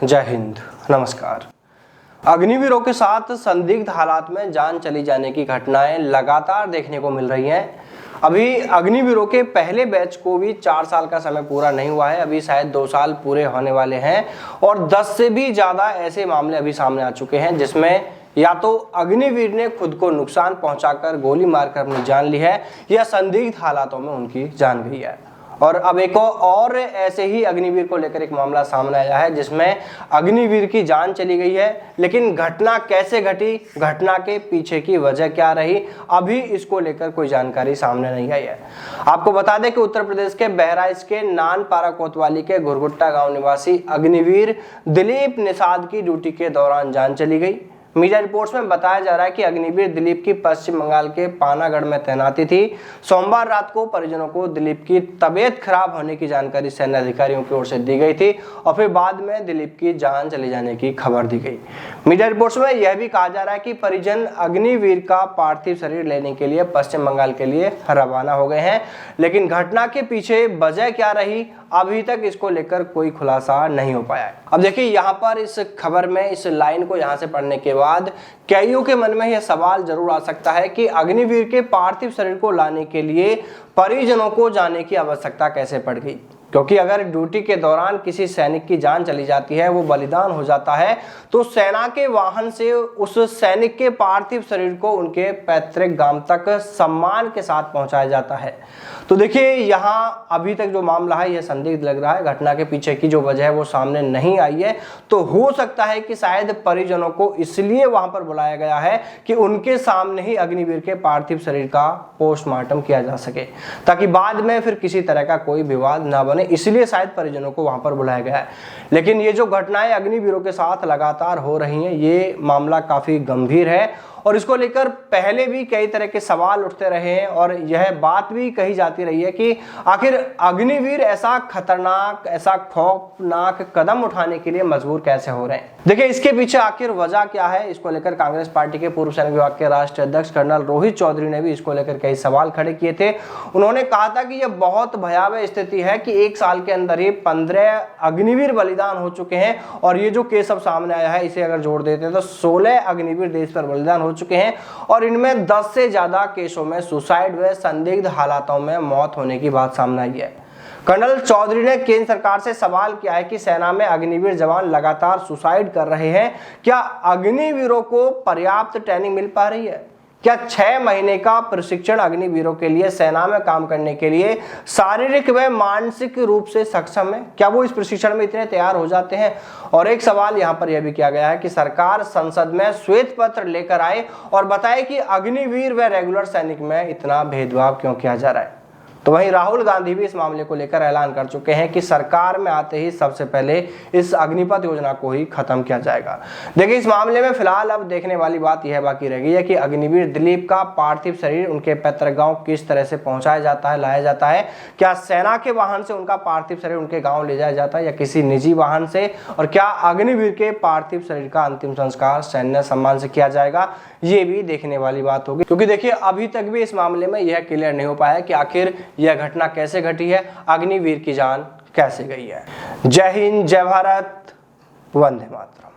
जय हिंद, नमस्कार। अग्निवीरों के साथ संदिग्ध हालात में जान चली जाने की घटनाएं लगातार देखने को मिल रही हैं। अभी अग्निवीरों के पहले बैच को भी 4 साल का समय पूरा नहीं हुआ है, अभी शायद 2 साल पूरे होने वाले हैं और 10 से भी ज़्यादा ऐसे मामले अभी सामने आ चुके हैं जिसमें या तो अग्निवीर ने खुद को नुकसान पहुंचाकर गोली मारकर अपनी जान ली है या संदिग्ध हालातों में उनकी जान गई है। और अब एक और ऐसे ही अग्निवीर को लेकर एक मामला सामने आया है जिसमें अग्निवीर की जान चली गई है, लेकिन घटना कैसे घटी, घटना के पीछे की वजह क्या रही, अभी इसको लेकर कोई जानकारी सामने नहीं आई है। आपको बता दें कि उत्तर प्रदेश के बहराइच के नानपारा कोतवाली के घुरघुट्टा गांव निवासी अग्निवीर दिलीप निषाद की ड्यूटी के दौरान जान चली गई। मीडिया रिपोर्ट्स में बताया जा रहा है कि अग्निवीर दिलीप की पश्चिम बंगाल के पानागढ़ में तैनाती थी। सोमवार रात को परिजनों को दिलीप की तबीयत खराब होने की जानकारी सैन्य अधिकारियों की ओर से दी गई थी और फिर बाद में दिलीप की जान चले जाने की खबर दी गई। मीडिया रिपोर्ट्स में यह भी कहा जा रहा है कि परिजन अग्निवीर का पार्थिव शरीर लेने के लिए पश्चिम बंगाल के लिए रवाना हो गए हैं, लेकिन घटना के पीछे वजह क्या रही, अभी तक इसको लेकर कोई खुलासा नहीं हो पाया है। अब देखिए, यहाँ पर इस खबर में इस लाइन को यहाँ से पढ़ने के बाद कईयों के मन में यह सवाल जरूर आ सकता है कि अग्निवीर के पार्थिव शरीर को लाने के लिए परिजनों को जाने की आवश्यकता कैसे पड़ गई, क्योंकि अगर ड्यूटी के दौरान किसी सैनिक की जान चली जाती है, वो बलिदान हो जाता है, तो सेना के वाहन से उस सैनिक के पार्थिव शरीर को उनके पैतृक गांव तक सम्मान के साथ पहुंचाया जाता है। तो देखिए, यहाँ अभी तक जो मामला है यह संदिग्ध लग रहा है, घटना के पीछे की जो वजह है वो सामने नहीं आई है। तो हो सकता है कि शायद परिजनों को इसलिए वहां पर बुलाया गया है कि उनके सामने ही अग्निवीर के पार्थिव शरीर का पोस्टमार्टम किया जा सके, ताकि बाद में फिर किसी तरह का कोई विवाद ना बने, इसलिए शायद परिजनों को वहां पर बुलाया गया है। लेकिन ये जो घटनाएं अग्निवीरों के साथ लगातार हो रही हैं, ये मामला काफी गंभीर है और इसको लेकर पहले भी कई तरह के सवाल उठते रहे हैं और यह बात भी कही जाती रही है कि आखिर अग्निवीर ऐसा खतरनाक, ऐसा खौफनाक कदम उठाने के लिए मजबूर कैसे हो रहे हैं। देखिए, इसके पीछे आखिर वजह क्या है, इसको लेकर कांग्रेस पार्टी के पूर्व सैनिक विभाग के राष्ट्रीय अध्यक्ष कर्नल रोहित चौधरी ने भी इसको लेकर कई सवाल खड़े किए थे। उन्होंने कहा था कि यह बहुत भयावह स्थिति है कि 1 साल के अंदर ही 15 अग्निवीर बलिदान हो चुके हैं और ये जो केस अब सामने आया है इसे अगर जोड़ देते हैं तो 16 अग्निवीर देश पर बलिदान हो चुके हैं और इनमें 10 से ज्यादा केसों में सुसाइड व संदिग्ध हालातों में मौत होने की बात सामने आई है। कर्नल चौधरी ने केंद्र सरकार से सवाल किया है कि सेना में अग्निवीर जवान लगातार सुसाइड कर रहे हैं, क्या अग्निवीरों को पर्याप्त ट्रेनिंग मिल पा रही है? क्या 6 महीने का प्रशिक्षण अग्निवीरों के लिए सेना में काम करने के लिए शारीरिक व मानसिक रूप से सक्षम है? क्या वो इस प्रशिक्षण में इतने तैयार हो जाते हैं? और एक सवाल यहाँ पर यह भी किया गया है कि सरकार संसद में श्वेत पत्र लेकर आए और बताए कि अग्निवीर व रेगुलर सैनिक में इतना भेदभाव क्यों किया जा रहा है। तो वहीं राहुल गांधी भी इस मामले को लेकर ऐलान कर चुके हैं कि सरकार में आते ही सबसे पहले इस अग्निपथ योजना को ही खत्म किया जाएगा। देखिए, इस मामले में फिलहाल अब देखने वाली बात यह बाकी रह गई है कि अग्निवीर दिलीप का पार्थिव शरीर उनके पैतृक गांव किस तरह से पहुंचाया जाता है, लाया जाता है। क्या सेना के वाहन से उनका पार्थिव शरीर उनके गाँव ले जाया जाता है या किसी निजी वाहन से, और क्या अग्निवीर के पार्थिव शरीर का अंतिम संस्कार सैन्य सम्मान से किया जाएगा, ये भी देखने वाली बात होगी। क्योंकि देखिए, अभी तक भी इस मामले में यह क्लियर नहीं हो पाया कि आखिर यह घटना कैसे घटी है, अग्निवीर की जान कैसे गई है। जय हिंद, जय भारत, वंदे मातरम।